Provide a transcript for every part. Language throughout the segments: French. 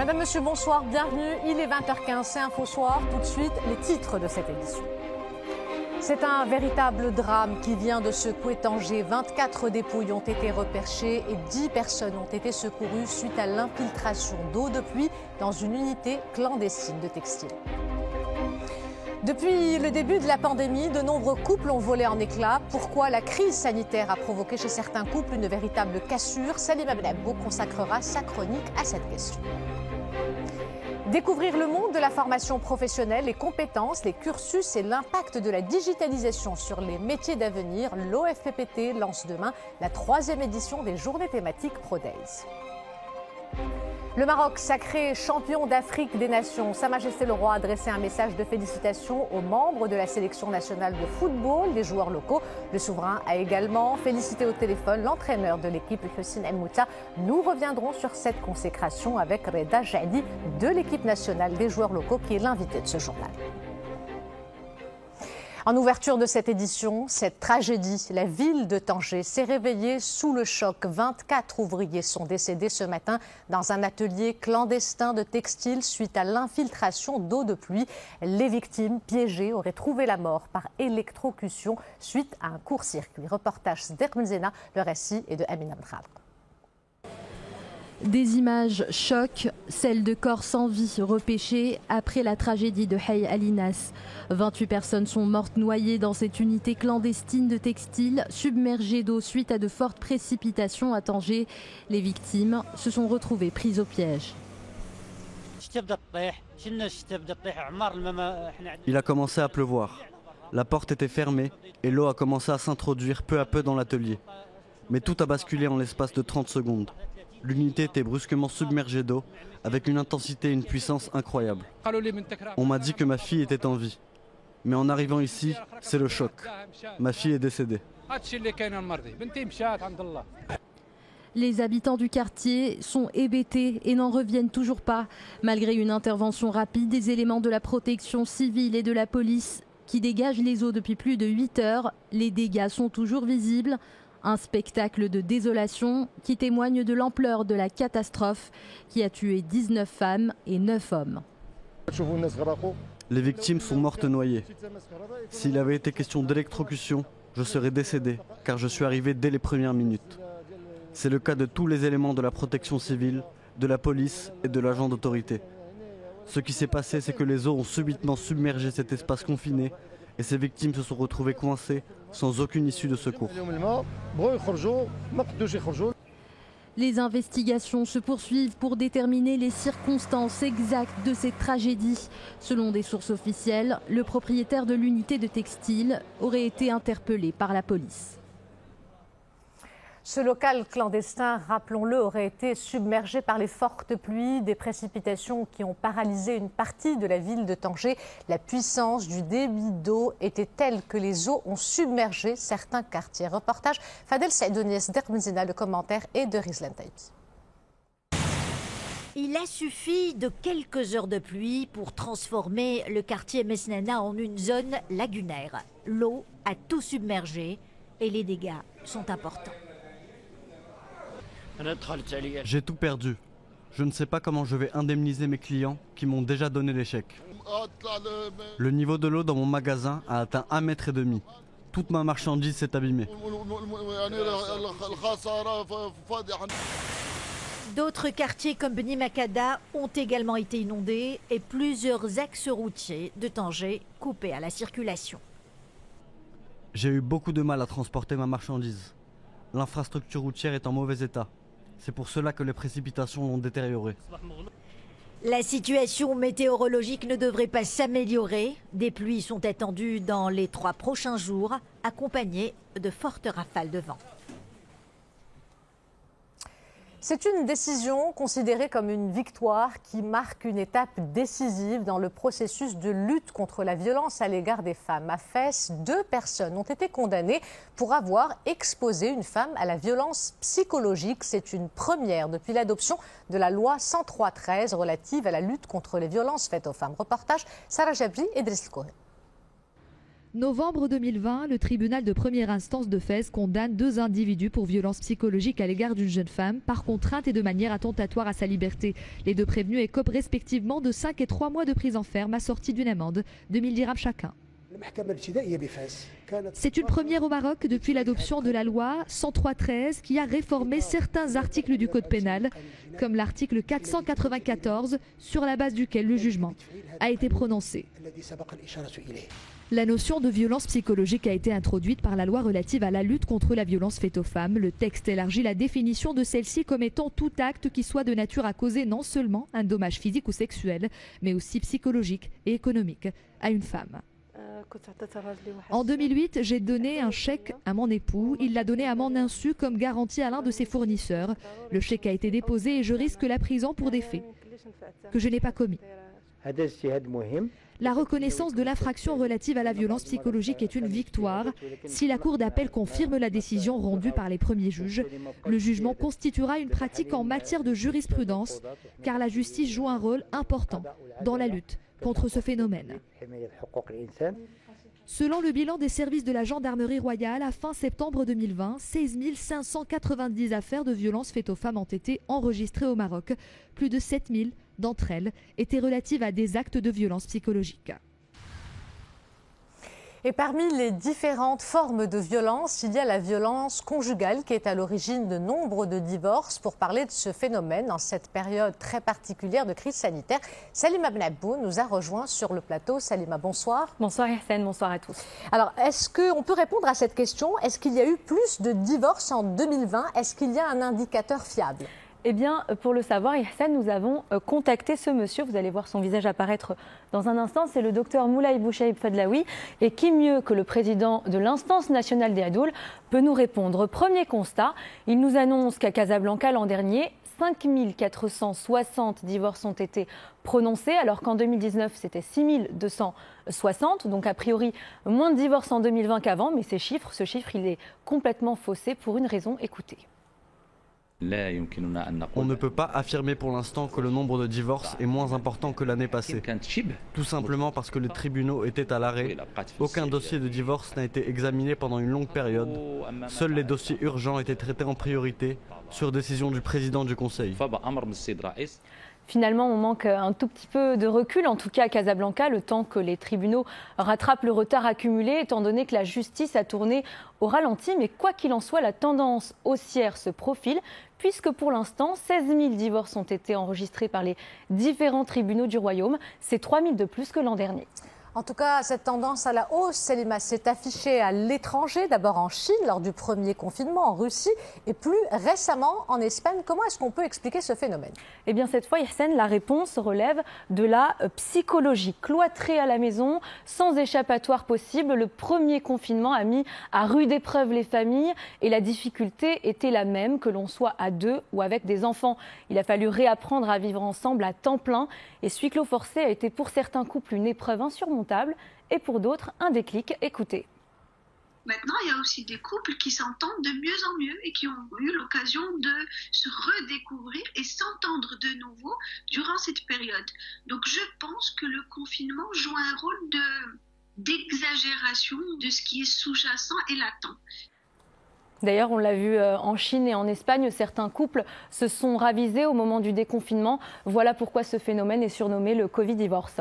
Madame, Monsieur, bonsoir, bienvenue. Il est 20h15, c'est Info Soir. Tout de suite, les titres de cette édition. C'est un véritable drame qui vient de secouer Tanger. 24 dépouilles ont été reperchées et 10 personnes ont été secourues suite à l'infiltration d'eau de pluie dans une unité clandestine de textile. Depuis le début de la pandémie, de nombreux couples ont volé en éclats. Pourquoi la crise sanitaire a provoqué chez certains couples une véritable cassure? Salim Abdelabou consacrera sa chronique à cette question. Découvrir le monde de la formation professionnelle, les compétences, les cursus et l'impact de la digitalisation sur les métiers d'avenir, l'OFPPT lance demain la 3e édition des Journées thématiques ProDays. Le Maroc, sacré champion d'Afrique des Nations, Sa Majesté le Roi a adressé un message de félicitations aux membres de la sélection nationale de football, les joueurs locaux. Le souverain a également félicité au téléphone l'entraîneur de l'équipe, Hussein El Mouta. Nous reviendrons sur cette consécration avec Reda Jadi de l'équipe nationale des joueurs locaux qui est l'invité de ce journal. En ouverture de cette édition, cette tragédie, la ville de Tanger s'est réveillée sous le choc. 24 ouvriers sont décédés ce matin dans un atelier clandestin de textile suite à l'infiltration d'eau de pluie. Les victimes piégées auraient trouvé la mort par électrocution suite à un court-circuit. Reportage Sdermzena, le récit est de Amina Mkhab. Des images choquent, celles de corps sans vie repêchés après la tragédie de Hay Alinas. 28 personnes sont mortes noyées dans cette unité clandestine de textile, submergée d'eau suite à de fortes précipitations à Tanger. Les victimes se sont retrouvées prises au piège. Il a commencé à pleuvoir. La porte était fermée et l'eau a commencé à s'introduire peu à peu dans l'atelier. Mais tout a basculé en l'espace de 30 secondes. L'unité était brusquement submergée d'eau avec une intensité et une puissance incroyables. On m'a dit que ma fille était en vie. Mais en arrivant ici, c'est le choc. Ma fille est décédée. Les habitants du quartier sont hébétés et n'en reviennent toujours pas. Malgré une intervention rapide des éléments de la protection civile et de la police qui dégagent les eaux depuis plus de 8 heures, les dégâts sont toujours visibles. Un spectacle de désolation qui témoigne de l'ampleur de la catastrophe qui a tué 19 femmes et 9 hommes. Les victimes sont mortes noyées. S'il avait été question d'électrocution, je serais décédé car je suis arrivé dès les premières minutes. C'est le cas de tous les éléments de la protection civile, de la police et de l'agent d'autorité. Ce qui s'est passé, c'est que les eaux ont subitement submergé cet espace confiné et ces victimes se sont retrouvées coincées sans aucune issue de secours. Les investigations se poursuivent pour déterminer les circonstances exactes de cette tragédie. Selon des sources officielles, le propriétaire de l'unité de textile aurait été interpellé par la police. Ce local clandestin, rappelons-le, aurait été submergé par les fortes pluies, des précipitations qui ont paralysé une partie de la ville de Tanger. La puissance du débit d'eau était telle que les eaux ont submergé certains quartiers. Reportage Fadel Saïdouni, Sdermzena, le commentaire est de Rizlan Taïbi. Il a suffi de quelques heures de pluie pour transformer le quartier Mesnana en une zone lagunaire. L'eau a tout submergé et les dégâts sont importants. J'ai tout perdu. Je ne sais pas comment je vais indemniser mes clients qui m'ont déjà donné l'échec. Le niveau de l'eau dans mon magasin a atteint 1,5 m. Toute ma marchandise s'est abîmée. D'autres quartiers comme Beni Makada ont également été inondés et plusieurs axes routiers de Tanger coupés à la circulation. J'ai eu beaucoup de mal à transporter ma marchandise. L'infrastructure routière est en mauvais état. C'est pour cela que les précipitations l'ont détériorée. La situation météorologique ne devrait pas s'améliorer. Des pluies sont attendues dans les 3 prochains jours, accompagnées de fortes rafales de vent. C'est une décision considérée comme une victoire qui marque une étape décisive dans le processus de lutte contre la violence à l'égard des femmes. À Fès, 2 personnes ont été condamnées pour avoir exposé une femme à la violence psychologique. C'est une première depuis l'adoption de la loi 103/13 relative à la lutte contre les violences faites aux femmes. Reportage Sarah Jabri et Driss Kohen. Novembre 2020, le tribunal de première instance de Fès condamne 2 individus pour violence psychologique à l'égard d'une jeune femme par contrainte et de manière attentatoire à sa liberté. Les 2 prévenus écopent respectivement de 5 et 3 mois de prison ferme assortie d'une amende de 1000 dirhams chacun. C'est une première au Maroc depuis l'adoption de la loi 103/13 qui a réformé certains articles du code pénal, comme l'article 494 sur la base duquel le jugement a été prononcé. La notion de violence psychologique a été introduite par la loi relative à la lutte contre la violence faite aux femmes. Le texte élargit la définition de celle-ci comme étant tout acte qui soit de nature à causer non seulement un dommage physique ou sexuel, mais aussi psychologique et économique à une femme. En 2008, j'ai donné un chèque à mon époux. Il l'a donné à mon insu comme garantie à l'un de ses fournisseurs. Le chèque a été déposé et je risque la prison pour des faits que je n'ai pas commis. La reconnaissance de l'infraction relative à la violence psychologique est une victoire. Si la Cour d'appel confirme la décision rendue par les premiers juges, le jugement constituera une pratique en matière de jurisprudence, car la justice joue un rôle important dans la lutte contre ce phénomène. Selon le bilan des services de la gendarmerie royale, à fin septembre 2020, 16 590 affaires de violences faites aux femmes ont été enregistrées au Maroc. Plus de 7 000 d'entre elles étaient relatives à des actes de violence psychologique. Et parmi les différentes formes de violence, il y a la violence conjugale qui est à l'origine de nombre de divorces. Pour parler de ce phénomène en cette période très particulière de crise sanitaire, Salima Benabou nous a rejoint sur le plateau. Salima, bonsoir. Bonsoir Yassine, bonsoir à tous. Alors, est-ce qu'on peut répondre à cette question? Est-ce qu'il y a eu plus de divorces en 2020? Est-ce qu'il y a un indicateur fiable? Eh bien, pour le savoir, Yassine, nous avons contacté ce monsieur. Vous allez voir son visage apparaître dans un instant. C'est le docteur Moulay Bouchaïb Fadlaoui. Et qui mieux que le président de l'instance nationale des Hadouls peut nous répondre. Premier constat, il nous annonce qu'à Casablanca l'an dernier, 5 460 divorces ont été prononcés, alors qu'en 2019, c'était 6 260. Donc, a priori, moins de divorces en 2020 qu'avant. Mais ce chiffre, il est complètement faussé pour une raison. Écoutez. On ne peut pas affirmer pour l'instant que le nombre de divorces est moins important que l'année passée. Tout simplement parce que les tribunaux étaient à l'arrêt. Aucun dossier de divorce n'a été examiné pendant une longue période. Seuls les dossiers urgents étaient traités en priorité sur décision du président du Conseil. Finalement, on manque un tout petit peu de recul, en tout cas à Casablanca, le temps que les tribunaux rattrapent le retard accumulé, étant donné que la justice a tourné au ralenti. Mais quoi qu'il en soit, la tendance haussière se profile, puisque pour l'instant, 16 000 divorces ont été enregistrés par les différents tribunaux du royaume. C'est 3 000 de plus que l'an dernier. En tout cas, cette tendance à la hausse, Salima, s'est affichée à l'étranger, d'abord en Chine lors du premier confinement, en Russie et plus récemment en Espagne. Comment est-ce qu'on peut expliquer ce phénomène? Eh bien, cette fois, Yassine, la réponse relève de la psychologie. Cloîtré à la maison, sans échappatoire possible, le premier confinement a mis à rude épreuve les familles et la difficulté était la même, que l'on soit à 2 ou avec des enfants. Il a fallu réapprendre à vivre ensemble à temps plein et ce huis clos forcé a été pour certains couples une épreuve insurmontable et pour d'autres un déclic. Écoutez. Maintenant, il y a aussi des couples qui s'entendent de mieux en mieux et qui ont eu l'occasion de se redécouvrir et s'entendre de nouveau durant cette période. Donc je pense que le confinement joue un rôle d'exagération de ce qui est sous-jacent et latent. D'ailleurs, on l'a vu en Chine et en Espagne, certains couples se sont ravisés au moment du déconfinement. Voilà pourquoi ce phénomène est surnommé le Covid-divorce.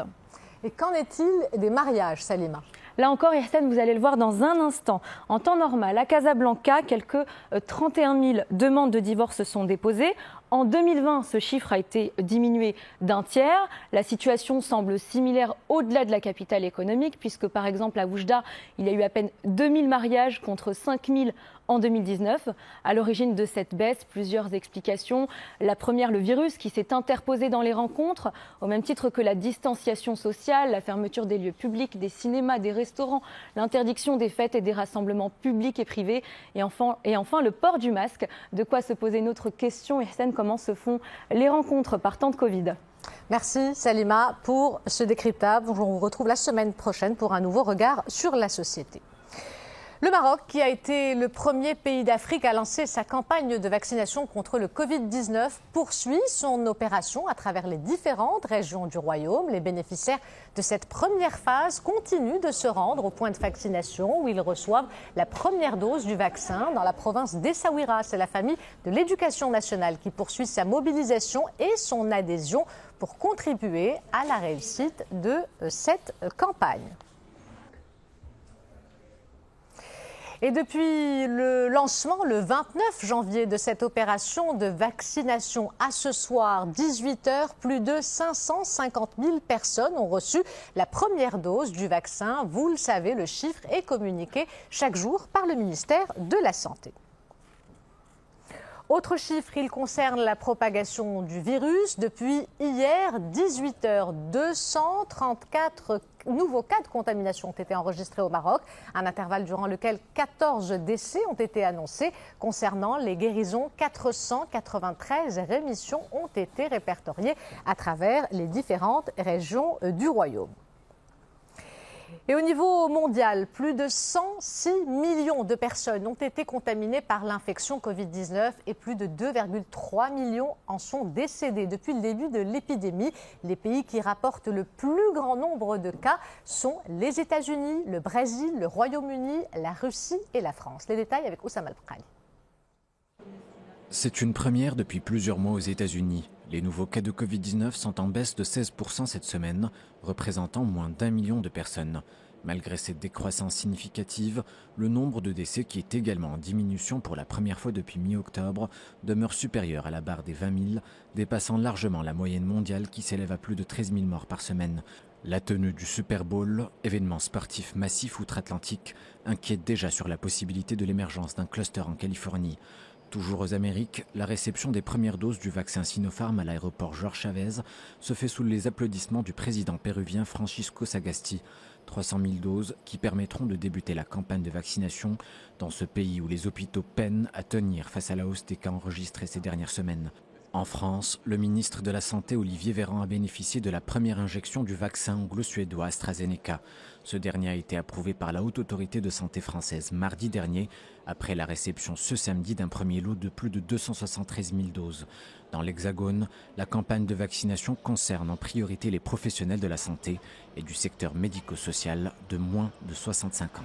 Et qu'en est-il des mariages, Salima? Là encore, Yassine, vous allez le voir dans un instant. En temps normal, à Casablanca, quelques 31 000 demandes de divorce sont déposées. En 2020, ce chiffre a été diminué d'un tiers. La situation semble similaire au-delà de la capitale économique, puisque par exemple à Oujda, il y a eu à peine 2000 mariages contre 5000 en 2019. À l'origine de cette baisse, plusieurs explications. La première, le virus qui s'est interposé dans les rencontres, au même titre que la distanciation sociale, la fermeture des lieux publics, des cinémas, des restaurants, l'interdiction des fêtes et des rassemblements publics et privés. Et enfin le port du masque. De quoi se poser une autre question, Yassine, comment se font les rencontres par temps de Covid? Merci Salima pour ce décryptage. On vous retrouve la semaine prochaine pour un nouveau regard sur la société. Le Maroc, qui a été le premier pays d'Afrique à lancer sa campagne de vaccination contre le Covid-19, poursuit son opération à travers les différentes régions du royaume. Les bénéficiaires de cette première phase continuent de se rendre au point de vaccination où ils reçoivent la première dose du vaccin dans la province d'Essaouira. C'est la famille de l'Éducation nationale qui poursuit sa mobilisation et son adhésion pour contribuer à la réussite de cette campagne. Et depuis le lancement, le 29 janvier, de cette opération de vaccination à ce soir, 18h, plus de 550 000 personnes ont reçu la première dose du vaccin. Vous le savez, le chiffre est communiqué chaque jour par le ministère de la Santé. Autre chiffre, il concerne la propagation du virus. Depuis hier, 18h, 234 nouveaux cas de contamination ont été enregistrés au Maroc, un intervalle durant lequel 14 décès ont été annoncés. Concernant les guérisons, 493 rémissions ont été répertoriées à travers les différentes régions du royaume. Et au niveau mondial, plus de 106 millions de personnes ont été contaminées par l'infection Covid-19 et plus de 2,3 millions en sont décédés depuis le début de l'épidémie. Les pays qui rapportent le plus grand nombre de cas sont les États-Unis, le Brésil, le Royaume-Uni, la Russie et la France. Les détails avec Oussama El-Bkhali. C'est une première depuis plusieurs mois aux États-Unis. Les nouveaux cas de Covid-19 sont en baisse de 16% cette semaine, représentant moins d'1 million de personnes. Malgré cette décroissance significative, le nombre de décès, qui est également en diminution pour la première fois depuis mi-octobre, demeure supérieur à la barre des 20 000, dépassant largement la moyenne mondiale qui s'élève à plus de 13 000 morts par semaine. La tenue du Super Bowl, événement sportif massif outre-Atlantique, inquiète déjà sur la possibilité de l'émergence d'un cluster en Californie. Toujours aux Amériques, la réception des premières doses du vaccin Sinopharm à l'aéroport George Chavez se fait sous les applaudissements du président péruvien Francisco Sagasti. 300 000 doses qui permettront de débuter la campagne de vaccination dans ce pays où les hôpitaux peinent à tenir face à la hausse des cas enregistrés ces dernières semaines. En France, le ministre de la Santé Olivier Véran a bénéficié de la première injection du vaccin anglo-suédois AstraZeneca. Ce dernier a été approuvé par la Haute Autorité de Santé française mardi dernier, après la réception ce samedi d'un premier lot de plus de 273 000 doses. Dans l'Hexagone, la campagne de vaccination concerne en priorité les professionnels de la santé et du secteur médico-social de moins de 65 ans.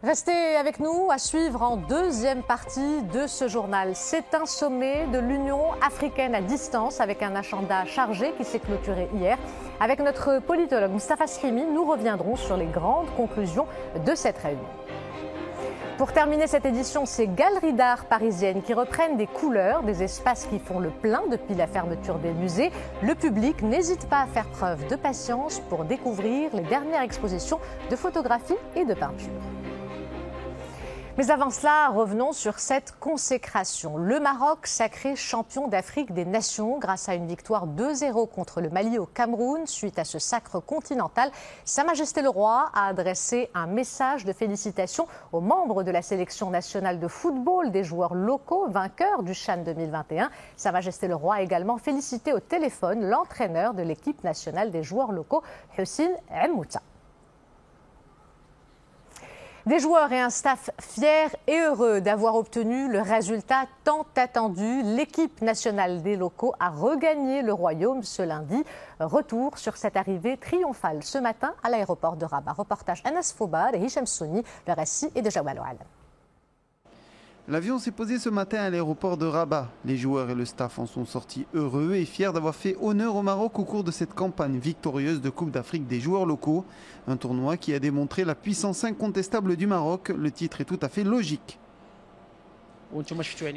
Restez avec nous à suivre en deuxième partie de ce journal. C'est un sommet de l'Union africaine à distance avec un agenda chargé qui s'est clôturé hier. Avec notre politologue Moustapha Srimi, nous reviendrons sur les grandes conclusions de cette réunion. Pour terminer cette édition, ces galeries d'art parisiennes qui reprennent des couleurs, des espaces qui font le plein depuis la fermeture des musées. Le public n'hésite pas à faire preuve de patience pour découvrir les dernières expositions de photographie et de peinture. Mais avant cela, revenons sur cette consécration. Le Maroc sacré champion d'Afrique des Nations grâce à une victoire 2-0 contre le Mali au Cameroun. Suite à ce sacre continental, Sa Majesté le Roi a adressé un message de félicitations aux membres de la sélection nationale de football, des joueurs locaux vainqueurs du CHAN 2021. Sa Majesté le Roi a également félicité au téléphone l'entraîneur de l'équipe nationale des joueurs locaux, Houssine Ammouta. Des joueurs et un staff fiers et heureux d'avoir obtenu le résultat tant attendu. L'équipe nationale des locaux a regagné le royaume ce lundi. Retour sur cette arrivée triomphale ce matin à l'aéroport de Rabat. Reportage Anas Foubar et Hicham Souni, le récit est de Jawal Oualam. L'avion s'est posé ce matin à l'aéroport de Rabat. Les joueurs et le staff en sont sortis heureux et fiers d'avoir fait honneur au Maroc au cours de cette campagne victorieuse de Coupe d'Afrique des joueurs locaux. Un tournoi qui a démontré la puissance incontestable du Maroc. Le titre est tout à fait logique.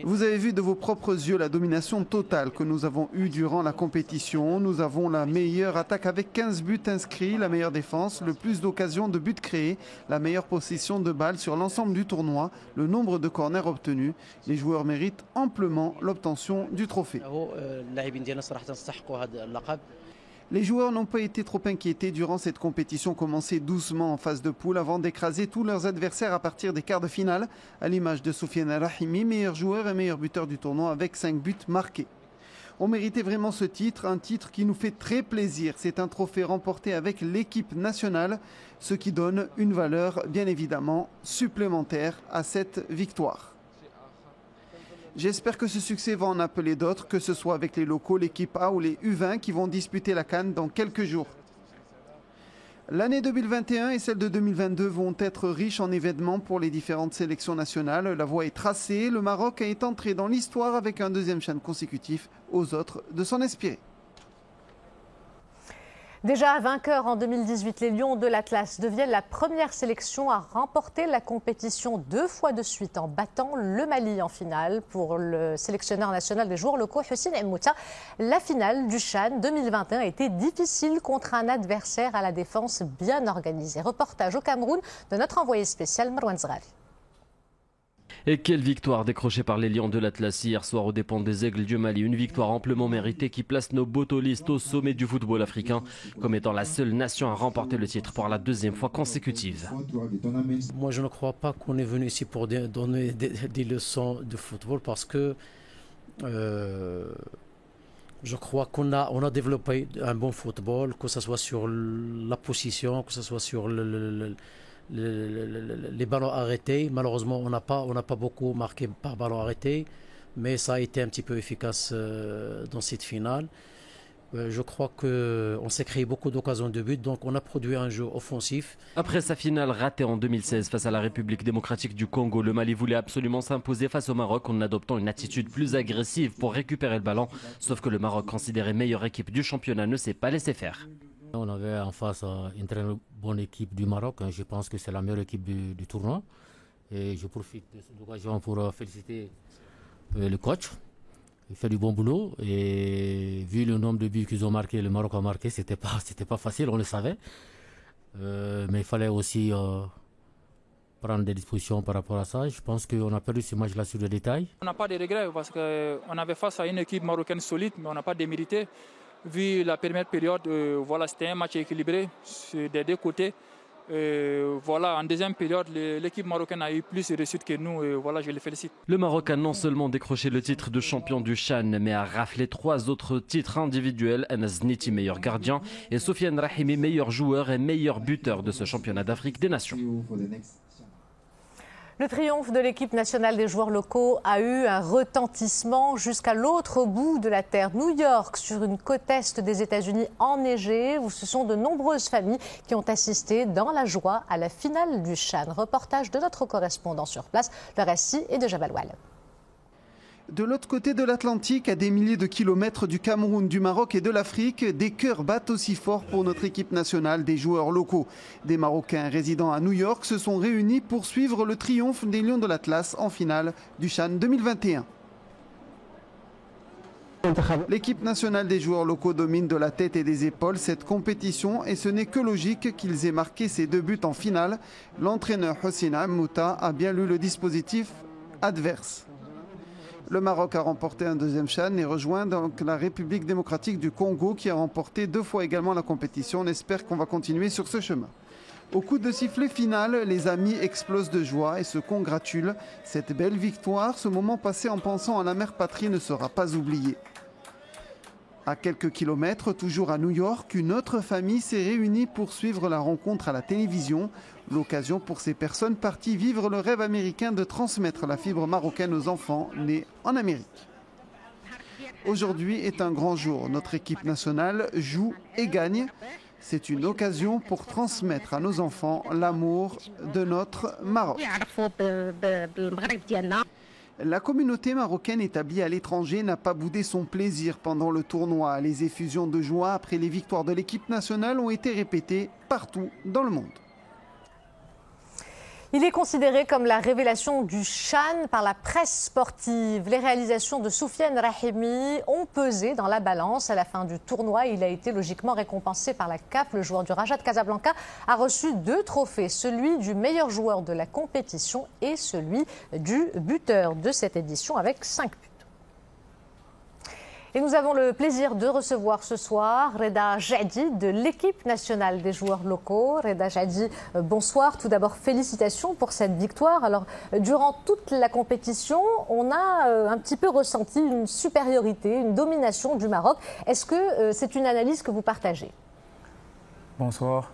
Vous avez vu de vos propres yeux la domination totale que nous avons eue durant la compétition. Nous avons la meilleure attaque avec 15 buts inscrits, la meilleure défense, le plus d'occasions de buts créés, la meilleure possession de balles sur l'ensemble du tournoi, le nombre de corners obtenus. Les joueurs méritent amplement l'obtention du trophée. Les joueurs n'ont pas été trop inquiétés durant cette compétition commencée doucement en phase de poule avant d'écraser tous leurs adversaires à partir des quarts de finale, à l'image de Soufiane Rahimi, meilleur joueur et meilleur buteur du tournoi avec 5 buts marqués. On méritait vraiment ce titre, un titre qui nous fait très plaisir. C'est un trophée remporté avec l'équipe nationale, ce qui donne une valeur bien évidemment supplémentaire à cette victoire. J'espère que ce succès va en appeler d'autres, que ce soit avec les locaux, l'équipe A ou les U20 qui vont disputer la CAN dans quelques jours. L'année 2021 et celle de 2022 vont être riches en événements pour les différentes sélections nationales. La voie est tracée. Le Maroc est entré dans l'histoire avec un deuxième CHAN consécutif, aux autres de s'en inspirer. Déjà vainqueurs en 2018, les Lions de l'Atlas deviennent la première sélection à remporter la compétition 2 fois de suite en battant le Mali en finale. Pour le sélectionneur national des joueurs locaux, Houssine Emmouta, la finale du CHAN 2021 a été difficile contre un adversaire à la défense bien organisée. Reportage au Cameroun de notre envoyé spécial Marwan Zghari. Et quelle victoire décrochée par les Lions de l'Atlas hier soir aux dépens des Aigles du Mali. Une victoire amplement méritée qui place nos botolistes au sommet du football africain comme étant la seule nation à remporter le titre pour la 2e fois consécutive. Moi je ne crois pas qu'on est venu ici pour donner des leçons de football parce que je crois qu'on a développé un bon football, que ce soit sur la position, que ce soit sur les ballons arrêtés. Malheureusement, on n'a pas beaucoup marqué par ballon arrêté, mais ça a été un petit peu efficace dans cette finale. Je crois qu'on s'est créé beaucoup d'occasions de but, donc on a produit un jeu offensif. Après sa finale ratée en 2016 face à la République démocratique du Congo, le Mali voulait absolument s'imposer face au Maroc en adoptant une attitude plus agressive pour récupérer le ballon. Sauf que le Maroc, considéré meilleure équipe du championnat, ne s'est pas laissé faire. On avait en face une très bonne équipe du Maroc. Je pense que c'est la meilleure équipe du tournoi. Et je profite de cette occasion pour féliciter le coach. Il fait du bon boulot. Et vu le nombre de buts qu'ils ont marqué, le Maroc a marqué, c'était pas facile, on le savait. Mais il fallait aussi prendre des dispositions par rapport à ça. Je pense qu'on a perdu ce match-là sur le détail. On n'a pas de regrets parce qu'on avait face à une équipe marocaine solide, mais on n'a pas démérité. Vu la première période, voilà, c'était un match équilibré des deux côtés. Voilà, en deuxième période, l'équipe marocaine a eu plus de réussite que nous. Voilà, je les félicite. Le Maroc a non seulement décroché le titre de champion du CHAN, mais a raflé 3 autres titres individuels. Anas Niti, meilleur gardien, et Sofiane Rahimi, meilleur joueur et meilleur buteur de ce championnat d'Afrique des Nations. Le triomphe de l'équipe nationale des joueurs locaux a eu un retentissement jusqu'à l'autre bout de la terre. New York, sur une côte est des États-Unis enneigée, où ce sont de nombreuses familles qui ont assisté dans la joie à la finale du CHAN. Reportage de notre correspondant sur place, le récit est de Jabal Wal. De l'autre côté de l'Atlantique, à des milliers de kilomètres du Cameroun, du Maroc et de l'Afrique, des cœurs battent aussi fort pour notre équipe nationale des joueurs locaux. Des Marocains résidant à New York se sont réunis pour suivre le triomphe des Lions de l'Atlas en finale du CHAN 2021. L'équipe nationale des joueurs locaux domine de la tête et des épaules cette compétition et ce n'est que logique qu'ils aient marqué ces 2 buts en finale. L'entraîneur Houssine Emmouta a bien lu le dispositif adverse. Le Maroc a remporté un 2e CHAN et rejoint donc la République démocratique du Congo qui a remporté 2 fois également la compétition. On espère qu'on va continuer sur ce chemin. Au coup de sifflet final, les amis explosent de joie et se congratulent. Cette belle victoire, ce moment passé en pensant à la mère patrie ne sera pas oublié. À quelques kilomètres, toujours à New York, une autre famille s'est réunie pour suivre la rencontre à la télévision. L'occasion pour ces personnes parties vivre le rêve américain de transmettre la fibre marocaine aux enfants nés en Amérique. Aujourd'hui est un grand jour. Notre équipe nationale joue et gagne. C'est une occasion pour transmettre à nos enfants l'amour de notre Maroc. La communauté marocaine établie à l'étranger n'a pas boudé son plaisir pendant le tournoi. Les effusions de joie après les victoires de l'équipe nationale ont été répétées partout dans le monde. Il est considéré comme la révélation du CHAN par la presse sportive. Les réalisations de Soufiane Rahimi ont pesé dans la balance. À la fin du tournoi, il a été logiquement récompensé par la CAF. Le joueur du Raja de Casablanca a reçu 2 trophées, celui du meilleur joueur de la compétition et celui du buteur de cette édition avec 5 buts. Et nous avons le plaisir de recevoir ce soir Reda Jadi de l'équipe nationale des joueurs locaux. Reda Jadi, bonsoir. Tout d'abord, félicitations pour cette victoire. Alors, durant toute la compétition, on a un petit peu ressenti une supériorité, une domination du Maroc. Est-ce que c'est une analyse que vous partagez? Bonsoir.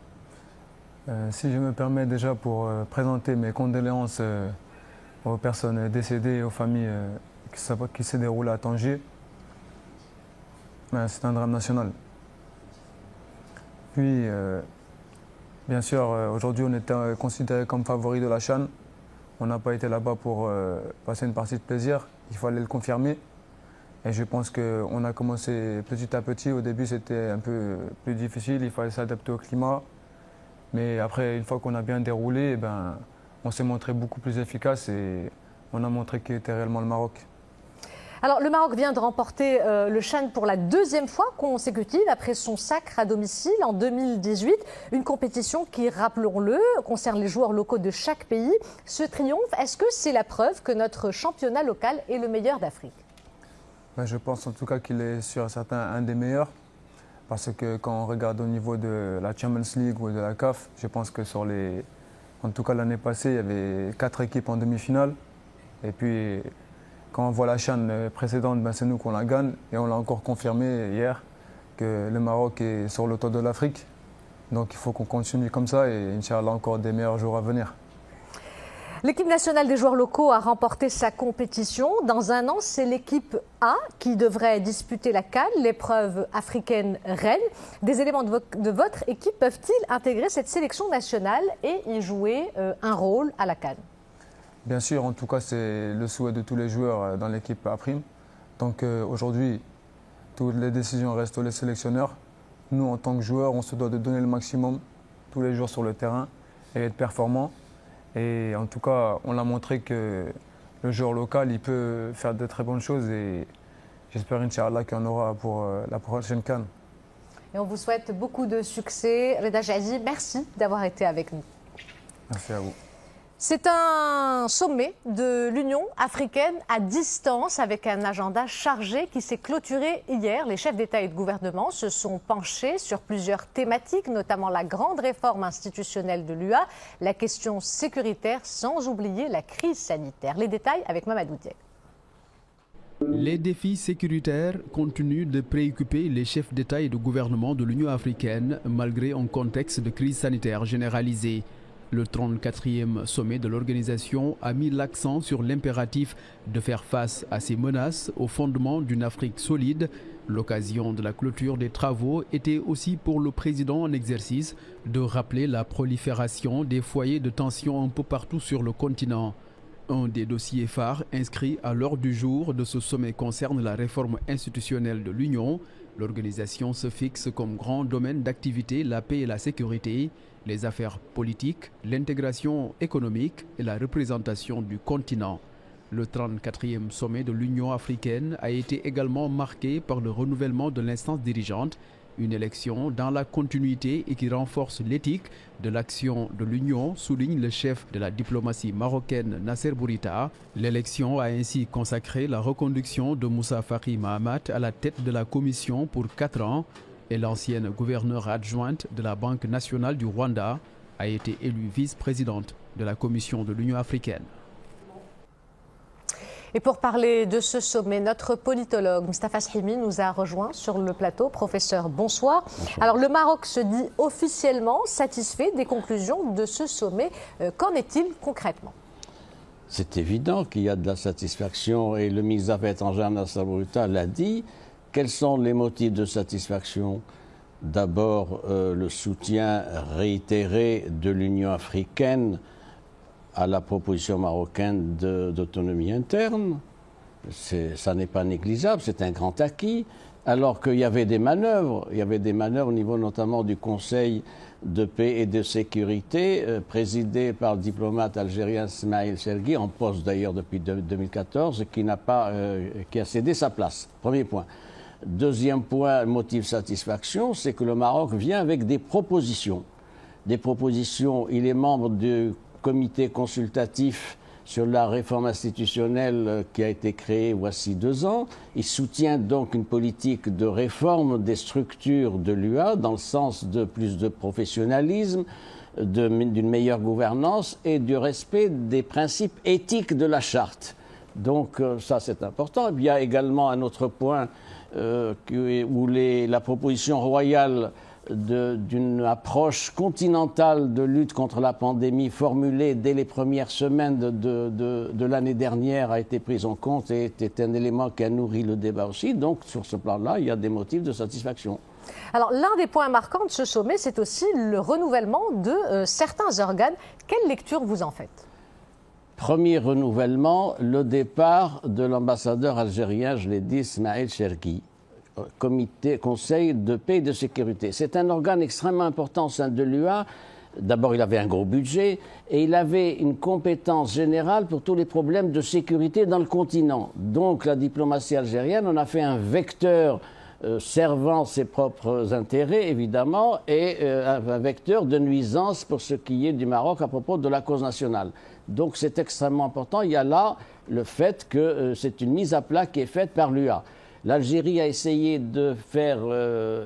Si je me permets déjà pour présenter mes condoléances aux personnes décédées et aux familles qui s'est déroulé à Tanger. C'est un drame national. Puis, bien sûr, aujourd'hui, on était considéré comme favori de la CHAN. On n'a pas été là-bas pour passer une partie de plaisir. Il fallait le confirmer. Et je pense qu'on a commencé petit à petit. Au début, c'était un peu plus difficile. Il fallait s'adapter au climat. Mais après, une fois qu'on a bien déroulé, on s'est montré beaucoup plus efficace et on a montré qui était réellement le Maroc. Alors, le Maroc vient de remporter le CHAN pour la deuxième fois consécutive après son sacre à domicile en 2018. Une compétition qui, rappelons-le, concerne les joueurs locaux de chaque pays. Ce triomphe, est-ce que c'est la preuve que notre championnat local est le meilleur d'Afrique? Je pense en tout cas qu'il est sur certains un des meilleurs. Parce que quand on regarde au niveau de la Champions League ou de la CAF, je pense que en tout cas l'année passée, il y avait 4 équipes en demi-finale. Et puis, quand on voit la CHAN précédente, c'est nous qu'on la gagne. Et on l'a encore confirmé hier que le Maroc est sur le toit de l'Afrique. Donc il faut qu'on continue comme ça et Inch'Allah encore des meilleurs jours à venir. L'équipe nationale des joueurs locaux a remporté sa compétition. Dans un an, c'est l'équipe A qui devrait disputer la CAN, l'épreuve africaine reine. Des éléments de votre équipe peuvent-ils intégrer cette sélection nationale et y jouer un rôle à la CAN? Bien sûr, en tout cas, c'est le souhait de tous les joueurs dans l'équipe A'. Donc aujourd'hui, toutes les décisions restent aux sélectionneurs. Nous, en tant que joueurs, on se doit de donner le maximum tous les jours sur le terrain et être performant. Et en tout cas, on a montré que le joueur local, il peut faire de très bonnes choses et j'espère, Inch'Allah, qu'il y en aura pour la prochaine CAN. Et on vous souhaite beaucoup de succès. Reda Jadi, merci d'avoir été avec nous. Merci à vous. C'est un sommet de l'Union africaine à distance avec un agenda chargé qui s'est clôturé hier. Les chefs d'État et de gouvernement se sont penchés sur plusieurs thématiques, notamment la grande réforme institutionnelle de l'UA, la question sécuritaire, sans oublier la crise sanitaire. Les détails avec Mamadou Dieng. Les défis sécuritaires continuent de préoccuper les chefs d'État et de gouvernement de l'Union africaine malgré un contexte de crise sanitaire généralisée. Le 34e sommet de l'organisation a mis l'accent sur l'impératif de faire face à ces menaces au fondement d'une Afrique solide. L'occasion de la clôture des travaux était aussi pour le président en exercice de rappeler la prolifération des foyers de tension un peu partout sur le continent. Un des dossiers phares inscrits à l'ordre du jour de ce sommet concerne la réforme institutionnelle de l'Union. L'organisation se fixe comme grand domaine d'activité la paix et la sécurité, les affaires politiques, l'intégration économique et la représentation du continent. Le 34e sommet de l'Union africaine a été également marqué par le renouvellement de l'instance dirigeante, une élection dans la continuité et qui renforce l'éthique de l'action de l'Union, souligne le chef de la diplomatie marocaine Nasser Bourita. L'élection a ainsi consacré la reconduction de Moussa Faki Mahamat à la tête de la commission pour 4 ans et l'ancienne gouverneure adjointe de la Banque nationale du Rwanda a été élue vice-présidente de la Commission de l'Union africaine. Et pour parler de ce sommet, notre politologue Moustapha Shimi nous a rejoint sur le plateau. Professeur, bonsoir. Bonsoir. Alors le Maroc se dit officiellement satisfait des conclusions de ce sommet. Qu'en est-il concrètement? C'est évident qu'il y a de la satisfaction et le ministre des Affaires étrangères Nasser Bourita l'a dit. Quels sont les motifs de satisfaction? D'abord, le soutien réitéré de l'Union africaine à la proposition marocaine d'autonomie interne. Ça n'est pas négligeable, c'est un grand acquis. Alors qu'il y avait des manœuvres, au niveau notamment du Conseil de paix et de sécurité, présidé par le diplomate algérien Smaïl Chergui, en poste d'ailleurs depuis 2014, qui a cédé sa place. Premier point. Deuxième point, motif de satisfaction, c'est que le Maroc vient avec des propositions. Il est membre du comité consultatif sur la réforme institutionnelle qui a été créée voici 2 ans. Il soutient donc une politique de réforme des structures de l'UA dans le sens de plus de professionnalisme, d'une meilleure gouvernance et du respect des principes éthiques de la charte. Donc ça c'est important. Et puis, il y a également un autre point où la proposition royale d'une approche continentale de lutte contre la pandémie formulée dès les premières semaines de l'année dernière a été prise en compte et était un élément qui a nourri le débat aussi. Donc sur ce plan-là, il y a des motifs de satisfaction. Alors l'un des points marquants de ce sommet, c'est aussi le renouvellement de certains organes. Quelle lecture vous en faites ? Premier renouvellement, le départ de l'ambassadeur algérien, je l'ai dit, Ismaël Cherki. Conseil de paix et de sécurité. C'est un organe extrêmement important au sein de l'UA. D'abord, il avait un gros budget et il avait une compétence générale pour tous les problèmes de sécurité dans le continent. Donc, la diplomatie algérienne en a fait un vecteur servant ses propres intérêts, évidemment, et un vecteur de nuisance pour ce qui est du Maroc à propos de la cause nationale. Donc, c'est extrêmement important. Il y a là le fait que c'est une mise à plat qui est faite par l'UA. L'Algérie a essayé de faire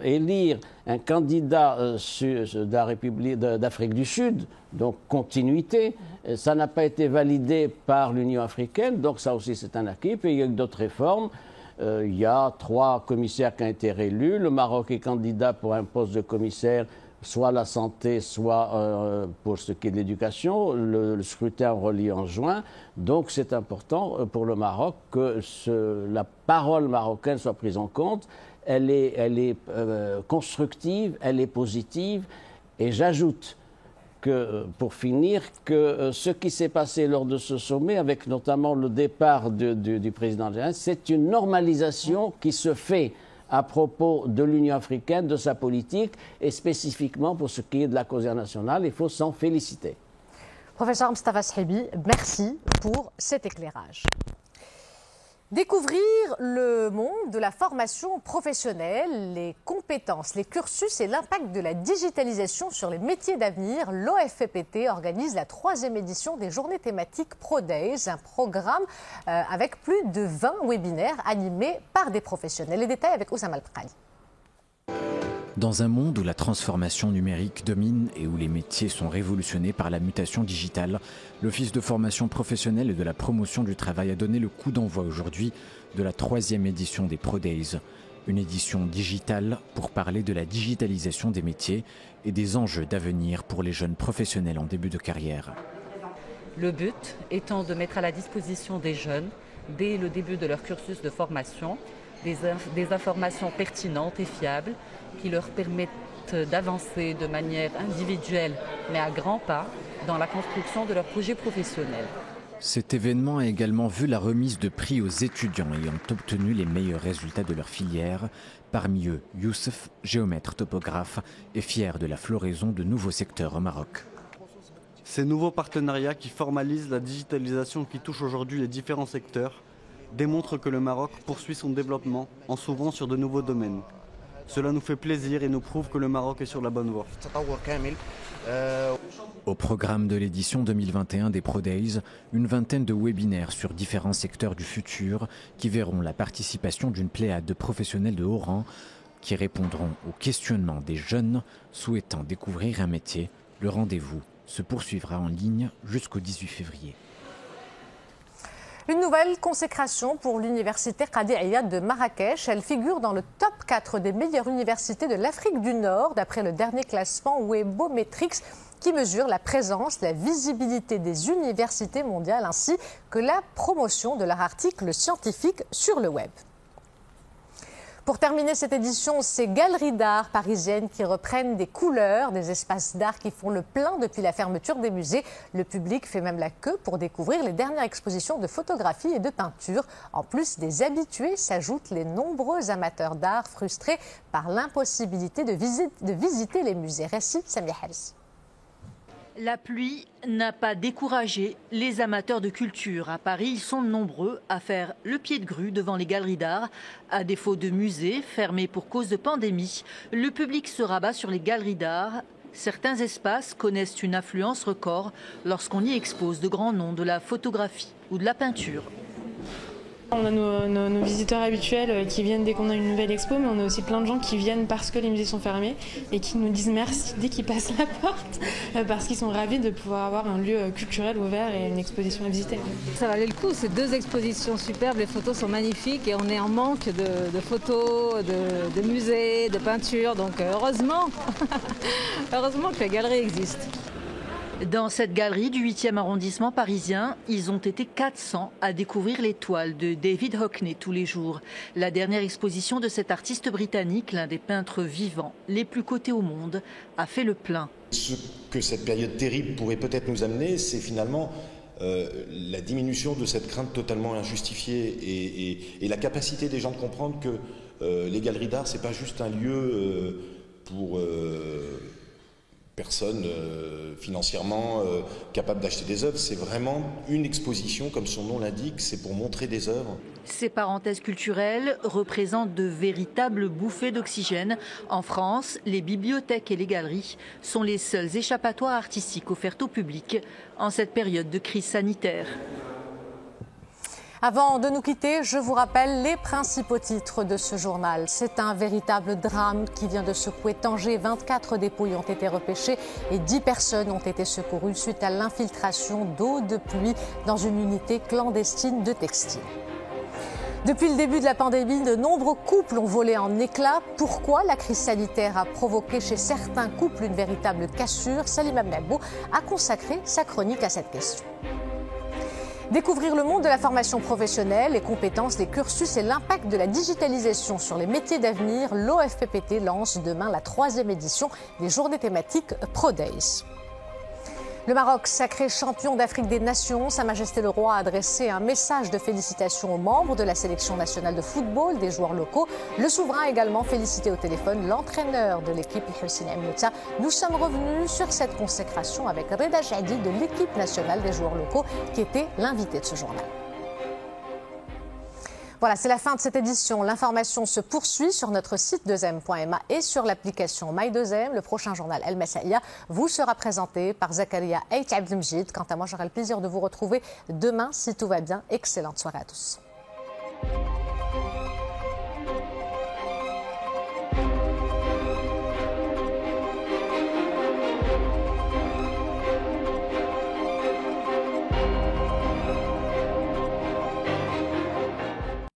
élire un candidat de la République d'Afrique du Sud, donc continuité. Ça n'a pas été validé par l'Union africaine, donc ça aussi c'est un acquis. Puis il y a eu d'autres réformes. Il y a 3 commissaires qui ont été réélus. Le Maroc est candidat pour un poste de commissaire, soit la santé, soit pour ce qui est de l'éducation. Le scrutin aura lieu en juin. Donc c'est important pour le Maroc que la parole marocaine soit prise en compte. Elle est constructive, elle est positive. Et j'ajoute que, pour finir, que ce qui s'est passé lors de ce sommet, avec notamment le départ du président algérien, c'est une normalisation qui se fait à propos de l'Union africaine, de sa politique, et spécifiquement pour ce qui est de la cause nationale. Il faut s'en féliciter. Professeur Mostafa Sahaibi, merci pour cet éclairage. Découvrir le monde de la formation professionnelle, les compétences, les cursus et l'impact de la digitalisation sur les métiers d'avenir, l'OFPT organise la 3e édition des journées thématiques ProDays, un programme avec plus de 20 webinaires animés par des professionnels. Les détails avec Oussama Al-Bqali. Dans un monde où la transformation numérique domine et où les métiers sont révolutionnés par la mutation digitale, l'Office de formation professionnelle et de la promotion du travail a donné le coup d'envoi aujourd'hui de la 3e édition des ProDays. Une édition digitale pour parler de la digitalisation des métiers et des enjeux d'avenir pour les jeunes professionnels en début de carrière. Le but étant de mettre à la disposition des jeunes, dès le début de leur cursus de formation, des informations pertinentes et fiables qui leur permettent d'avancer de manière individuelle mais à grands pas dans la construction de leur projet professionnel. Cet événement a également vu la remise de prix aux étudiants ayant obtenu les meilleurs résultats de leur filière. Parmi eux, Youssef, géomètre topographe, est fier de la floraison de nouveaux secteurs au Maroc. Ces nouveaux partenariats qui formalisent la digitalisation qui touche aujourd'hui les différents secteurs démontrent que le Maroc poursuit son développement en s'ouvrant sur de nouveaux domaines. Cela nous fait plaisir et nous prouve que le Maroc est sur la bonne voie. Au programme de l'édition 2021 des ProDays, une vingtaine de webinaires sur différents secteurs du futur qui verront la participation d'une pléiade de professionnels de haut rang qui répondront aux questionnements des jeunes souhaitant découvrir un métier. Le rendez-vous se poursuivra en ligne jusqu'au 18 février. Une nouvelle consécration pour l'université Qadi Iyad de Marrakech. Elle figure dans le top 4 des meilleures universités de l'Afrique du Nord, d'après le dernier classement Webometrics, qui mesure la présence, la visibilité des universités mondiales, ainsi que la promotion de leurs articles scientifiques sur le web. Pour terminer cette édition, ces galeries d'art parisiennes qui reprennent des couleurs, des espaces d'art qui font le plein depuis la fermeture des musées. Le public fait même la queue pour découvrir les dernières expositions de photographie et de peinture. En plus des habitués, s'ajoutent les nombreux amateurs d'art frustrés par l'impossibilité de visiter les musées. Récit Samia Haris. La pluie n'a pas découragé les amateurs de culture. À Paris, ils sont nombreux à faire le pied de grue devant les galeries d'art. À défaut de musées fermés pour cause de pandémie, le public se rabat sur les galeries d'art. Certains espaces connaissent une affluence record lorsqu'on y expose de grands noms de la photographie ou de la peinture. On a nos visiteurs habituels qui viennent dès qu'on a une nouvelle expo, mais on a aussi plein de gens qui viennent parce que les musées sont fermés et qui nous disent merci dès qu'ils passent la porte, parce qu'ils sont ravis de pouvoir avoir un lieu culturel ouvert et une exposition à visiter. Ça valait le coup, c'est 2 expositions superbes, les photos sont magnifiques et on est en manque de photos, de musées, de peintures, donc heureusement, heureusement que la galerie existe. Dans cette galerie du 8e arrondissement parisien, ils ont été 400 à découvrir les toiles de David Hockney tous les jours. La dernière exposition de cet artiste britannique, l'un des peintres vivants les plus cotés au monde, a fait le plein. Ce que cette période terrible pourrait peut-être nous amener, c'est finalement la diminution de cette crainte totalement injustifiée et la capacité des gens de comprendre que les galeries d'art, c'est pas juste un lieu pour personnes financièrement capables d'acheter des œuvres. C'est vraiment une exposition, comme son nom l'indique, c'est pour montrer des œuvres. Ces parenthèses culturelles représentent de véritables bouffées d'oxygène. En France, les bibliothèques et les galeries sont les seuls échappatoires artistiques offerts au public en cette période de crise sanitaire. Avant de nous quitter, je vous rappelle les principaux titres de ce journal. C'est un véritable drame qui vient de secouer Tanger. 24 dépouilles ont été repêchées et 10 personnes ont été secourues suite à l'infiltration d'eau de pluie dans une unité clandestine de textile. Depuis le début de la pandémie, de nombreux couples ont volé en éclats. Pourquoi la crise sanitaire a provoqué chez certains couples une véritable cassure? Salim Abnabou a consacré sa chronique à cette question. Découvrir le monde de la formation professionnelle, les compétences, les cursus et l'impact de la digitalisation sur les métiers d'avenir, l'OFPPT lance demain la 3e édition des journées thématiques ProDays. Le Maroc, sacré champion d'Afrique des Nations, Sa Majesté le Roi a adressé un message de félicitations aux membres de la sélection nationale de football, des joueurs locaux. Le souverain a également félicité au téléphone l'entraîneur de l'équipe, Hossein Moussa. Nous sommes revenus sur cette consécration avec Reda Jadi de l'équipe nationale des joueurs locaux, qui était l'invité de ce journal. Voilà, c'est la fin de cette édition. L'information se poursuit sur notre site 2m.ma et sur l'application My2M. Le prochain journal El Messaïa vous sera présenté par Zakaria Eit Abdelmjid. Quant à moi, j'aurai le plaisir de vous retrouver demain si tout va bien. Excellente soirée à tous.